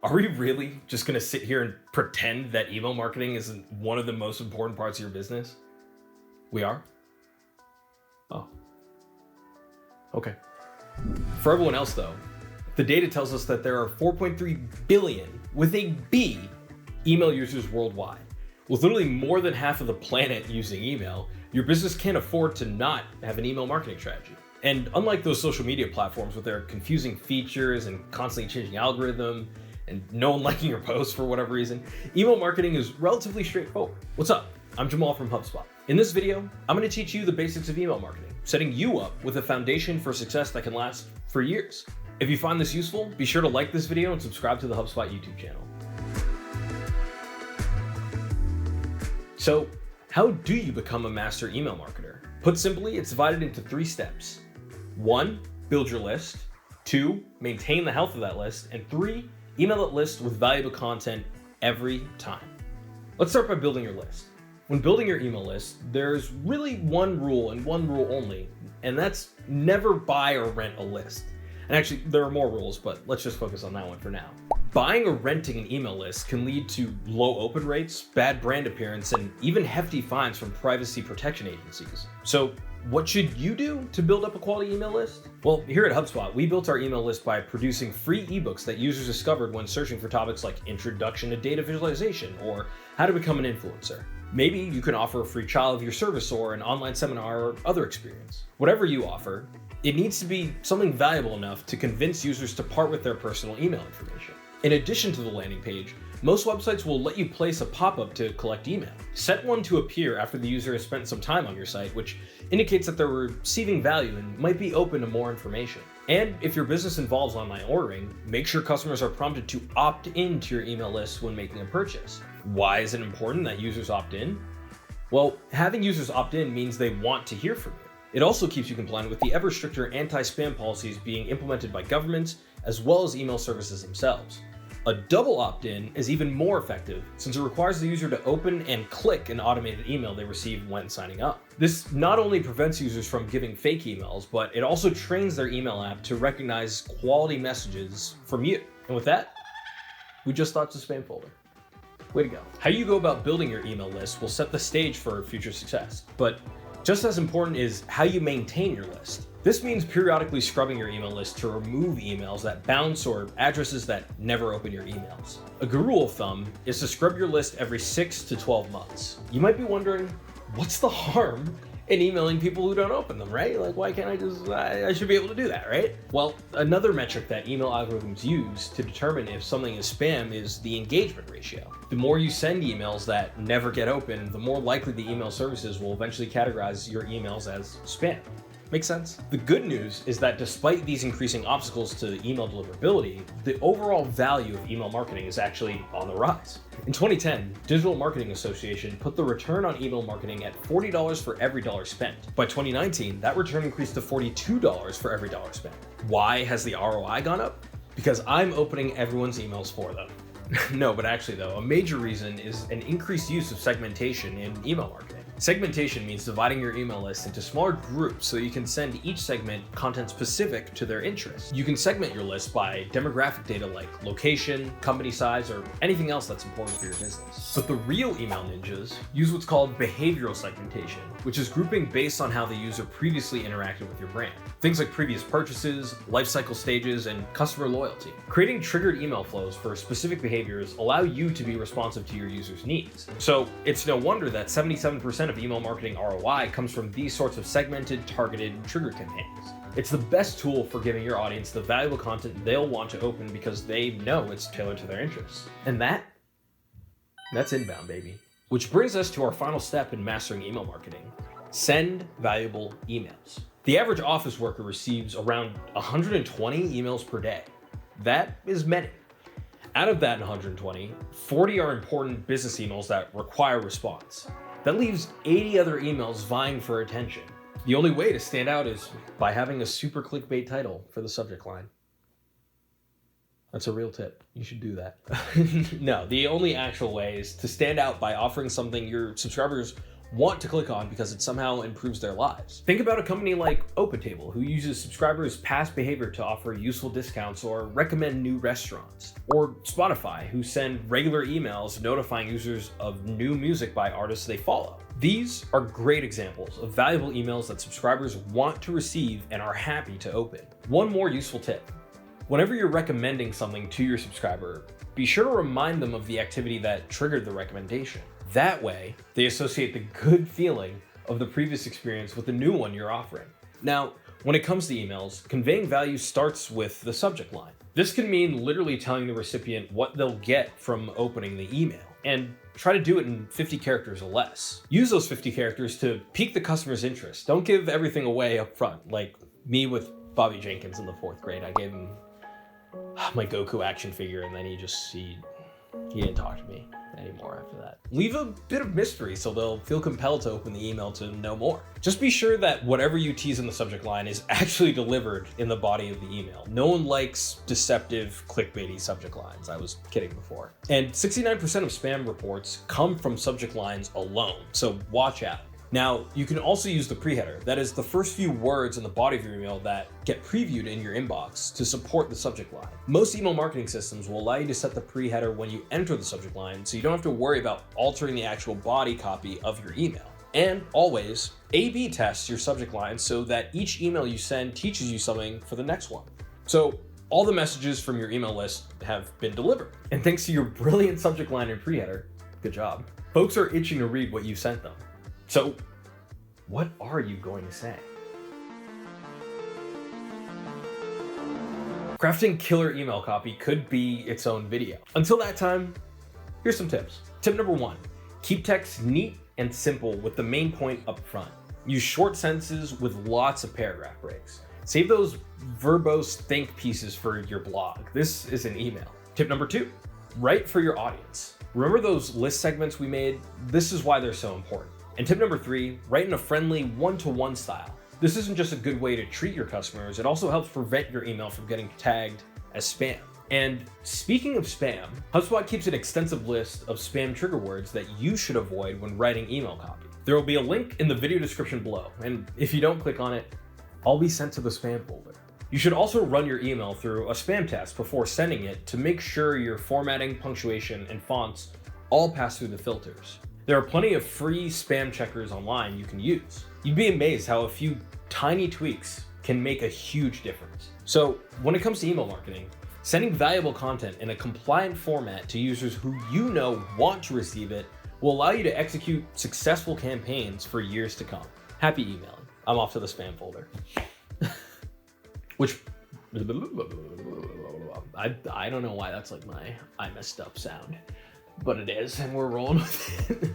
Are we really just going to sit here and pretend that email marketing isn't one of the most important parts of your business? We are? Oh. Okay. For everyone else though, the data tells us that there are 4.3 billion, with a B, email users worldwide. With literally more than half of the planet using email, your business can't afford to not have an email marketing strategy. And unlike those social media platforms with their confusing features and constantly changing algorithm, and no one liking your posts for whatever reason, email marketing is relatively straightforward. What's up? I'm Jamal from HubSpot. In this video, I'm going to teach you the basics of email marketing, setting you up with a foundation for success that can last for years. If you find this useful, be sure to like this video and subscribe to the HubSpot YouTube channel. So, how do you become a master email marketer? Put simply, it's divided into 3 steps. 1, build your list. 2, maintain the health of that list. And 3, email that list with valuable content every time. Let's start by building your list. When building your email list, there's really one rule and one rule only, and that's never buy or rent a list. And actually, there are more rules, but let's just focus on that one for now. Buying or renting an email list can lead to low open rates, bad brand appearance, and even hefty fines from privacy protection agencies. So what should you do to build up a quality email list? Well, here at HubSpot, we built our email list by producing free ebooks that users discovered when searching for topics like Introduction to Data Visualization or How to Become an Influencer. Maybe you can offer a free trial of your service or an online seminar or other experience. Whatever you offer, it needs to be something valuable enough to convince users to part with their personal email information. In addition to the landing page, most websites will let you place a pop-up to collect email. Set one to appear after the user has spent some time on your site, which indicates that they're receiving value and might be open to more information. And if your business involves online ordering, make sure customers are prompted to opt into your email list when making a purchase. Why is it important that users opt in? Well, having users opt in means they want to hear from you. It also keeps you compliant with the ever stricter anti-spam policies being implemented by governments as well as email services themselves. A double opt-in is even more effective since it requires the user to open and click an automated email they receive when signing up. This not only prevents users from giving fake emails, but it also trains their email app to recognize quality messages from you. And with that, we just launched the spam folder. Way to go. How you go about building your email list will set the stage for future success, but just as important is how you maintain your list. This means periodically scrubbing your email list to remove emails that bounce or addresses that never open your emails. A good rule of thumb is to scrub your list every 6 to 12 months. You might be wondering, what's the harm in emailing people who don't open them, right? Like, why can't I should be able to do that, right? Well, another metric that email algorithms use to determine if something is spam is the engagement ratio. The more you send emails that never get open, the more likely the email services will eventually categorize your emails as spam. Make sense? The good news is that despite these increasing obstacles to email deliverability, the overall value of email marketing is actually on the rise. In 2010, Digital Marketing Association put the return on email marketing at $40 for every dollar spent. By 2019, that return increased to $42 for every dollar spent. Why has the ROI gone up? Because I'm opening everyone's emails for them. No, but actually though, a major reason is an increased use of segmentation in email marketing. Segmentation means dividing your email list into smaller groups so that you can send each segment content specific to their interests. You can segment your list by demographic data like location, company size, or anything else that's important for your business. But the real email ninjas use what's called behavioral segmentation, which is grouping based on how the user previously interacted with your brand. Things like previous purchases, life cycle stages, and customer loyalty. Creating triggered email flows for specific behaviors allow you to be responsive to your users' needs. So it's no wonder that 77% of email marketing ROI comes from these sorts of segmented, targeted, trigger campaigns. It's the best tool for giving your audience the valuable content they'll want to open because they know it's tailored to their interests. And that's inbound, baby. Which brings us to our final step in mastering email marketing. Send valuable emails. The average office worker receives around 120 emails per day. That is many. Out of that 120, 40 are important business emails that require response. That leaves 80 other emails vying for attention. The only way to stand out is by having a super clickbait title for the subject line. That's a real tip. You should do that. No, the only actual way is to stand out by offering something your subscribers want to click on because it somehow improves their lives. Think about a company like OpenTable, who uses subscribers' past behavior to offer useful discounts or recommend new restaurants. Or Spotify, who send regular emails notifying users of new music by artists they follow. These are great examples of valuable emails that subscribers want to receive and are happy to open. One more useful tip. Whenever you're recommending something to your subscriber, be sure to remind them of the activity that triggered the recommendation. That way, they associate the good feeling of the previous experience with the new one you're offering. Now, when it comes to emails, conveying value starts with the subject line. This can mean literally telling the recipient what they'll get from opening the email, and try to do it in 50 characters or less. Use those 50 characters to pique the customer's interest. Don't give everything away up front, like me with Bobby Jenkins in the 4th grade. I gave him my Goku action figure, and then he didn't talk to me anymore after that. Leave a bit of mystery so they'll feel compelled to open the email to know more. Just be sure that whatever you tease in the subject line is actually delivered in the body of the email. No one likes deceptive, clickbaity subject lines. I was kidding before. And 69% of spam reports come from subject lines alone, so watch out. Now, you can also use the pre-header. That is the first few words in the body of your email that get previewed in your inbox to support the subject line. Most email marketing systems will allow you to set the pre-header when you enter the subject line, so you don't have to worry about altering the actual body copy of your email. And always, A/B test your subject line so that each email you send teaches you something for the next one. So all the messages from your email list have been delivered. And thanks to your brilliant subject line and pre-header, good job, folks are itching to read what you sent them. So, what are you going to say? Crafting killer email copy could be its own video. Until that time, here's some tips. Tip number 1, keep text neat and simple with the main point up front. Use short sentences with lots of paragraph breaks. Save those verbose think pieces for your blog. This is an email. Tip number 2, write for your audience. Remember those list segments we made? This is why they're so important. And tip number 3, write in a friendly one-to-one style. This isn't just a good way to treat your customers, it also helps prevent your email from getting tagged as spam. And speaking of spam, HubSpot keeps an extensive list of spam trigger words that you should avoid when writing email copy. There will be a link in the video description below, and if you don't click on it, I'll be sent to the spam folder. You should also run your email through a spam test before sending it to make sure your formatting, punctuation, and fonts all pass through the filters. There are plenty of free spam checkers online you can use. You'd be amazed how a few tiny tweaks can make a huge difference. So when it comes to email marketing, sending valuable content in a compliant format to users who you know want to receive it will allow you to execute successful campaigns for years to come. Happy emailing. I'm off to the spam folder. Which, I don't know why that's like my I messed up sound, but it is, and we're rolling with it.